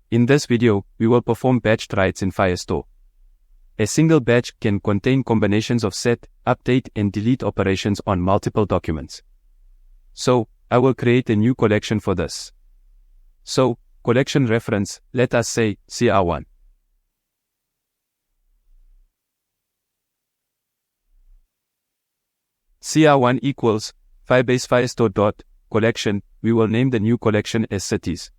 In this video, we will perform batch writes in Firestore. A single batch can contain combinations of set, update and delete operations on multiple documents. So, I will create a new collection for this. So, collection reference, let us say CR1. CR1 equals Firebase Firestore dot collection. We will name the new collection as cities.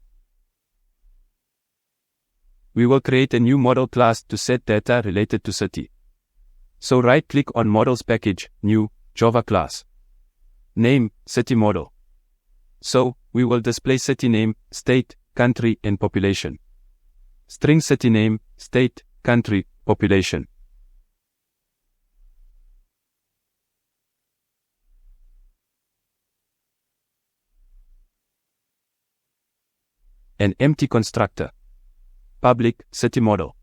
We will create a new model class to set data related to city. So right-click on Models Package, New, Java class. Name, City Model. So, we will display city name, state, country and population. String city name, state, country, population. An empty constructor. Public city model.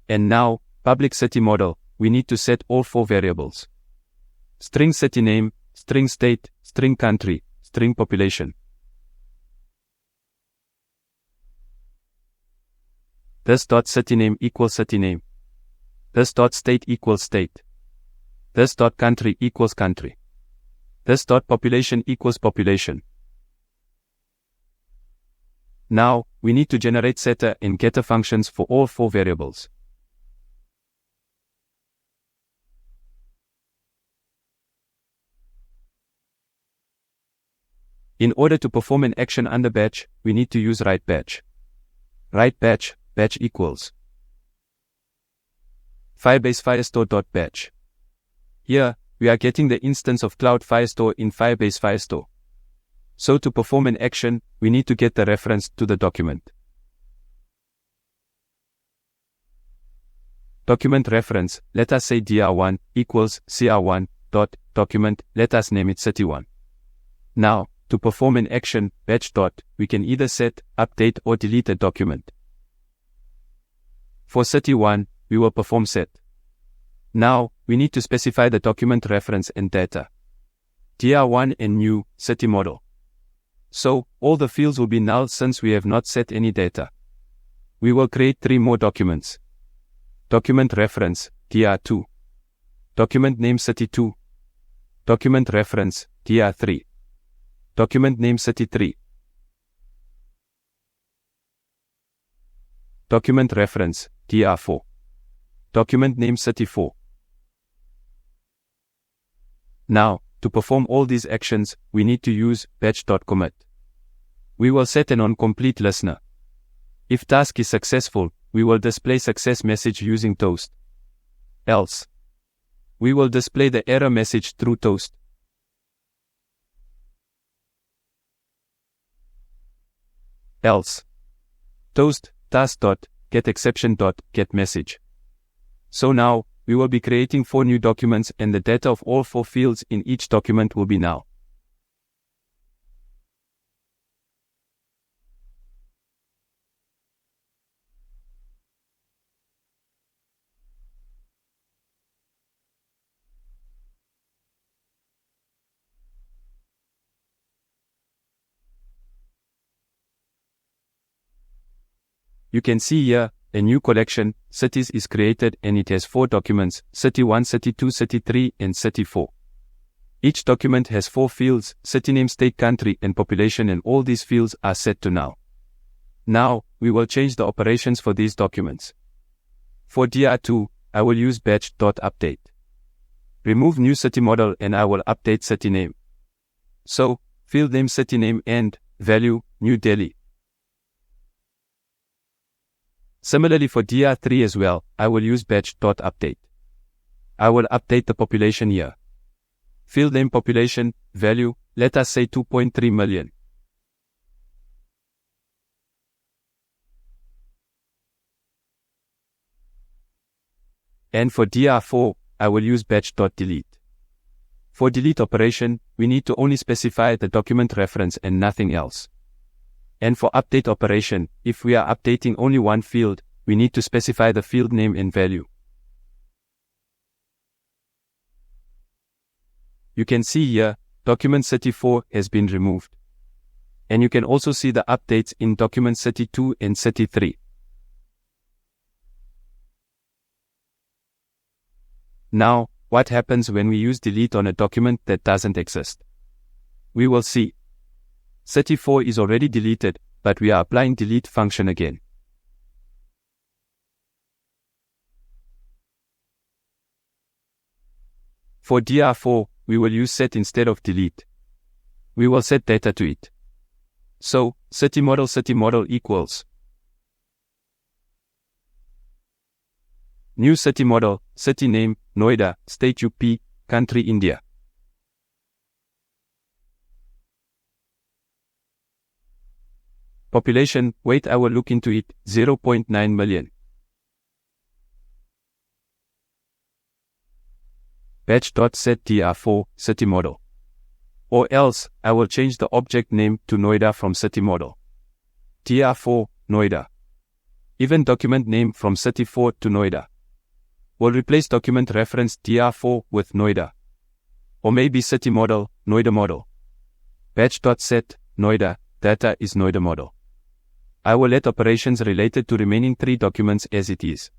And now, public city model, we need to set all four variables. String city name, string state, string country, string population. This dot city name equals city name. This dot state equals state. This dot country equals country. This dot population equals population. Now, we need to generate setter and getter functions for all four variables. In order to perform an action under batch, we need to use write batch. Write batch, batch equals Firebase Firestore.batch. Here, we are getting the instance of Cloud Firestore in Firebase Firestore. So to perform an action, we need to get the reference to the document. Document reference, let us say dr1 equals cr1 dot document, let us name it city1. Now, to perform an action, batch dot, we can either set, update or delete a document. For city1, we will perform set. Now, we need to specify the document reference and data. dr1 and new, city model. So, all the fields will be null since we have not set any data. We will create 3 more documents. Document reference, dr2. Document name city2. Document reference, dr3. Document name city3. Document reference, dr4. Document name city4. Now, to perform all these actions, we need to use batch.commit. We will set an onComplete listener. If task is successful, we will display success message using toast. Else, we will display the error message through toast. Else, toast task.getException.getMessage. So now, we will be creating 4 new documents and the data of all 4 fields in each document will be null. You can see here, a new collection, cities is created and it has 4 documents, city1, city2, city3 and city4. Each document has 4 fields, city name, state, country and population, and all these fields are set to null. Now, we will change the operations for these documents. For dr2, I will use batch.update. Remove new city model and I will update city name. So, field name city name and value, New Delhi. Similarly for dr3 as well, I will use batch.update. I will update the population here. Field name population, value, let us say 2.3 million. And for dr4, I will use batch.delete. For delete operation, we need to only specify the document reference and nothing else. And for update operation, if we are updating only one field, we need to specify the field name and value. You can see here, document city4 has been removed. And you can also see the updates in documents 32 and 33. Now, what happens when we use delete on a document that doesn't exist? We will see. 34 is already deleted, but we are applying delete function again. For DR4, we will use set instead of delete. We will set data to it. So, city model equals new city model, city name, Noida, state UP, country India. Population, wait, I will look into it, 0.9 million. Batch.set DR4, city model. Or else, I will change the object name to Noida from city model. DR4, Noida. Even document name from city4 to Noida. We'll replace document reference DR4 with Noida. Or maybe city model, Noida model. Batch.set, Noida, data is Noida model. I will let operations related to remaining 3 documents as it is.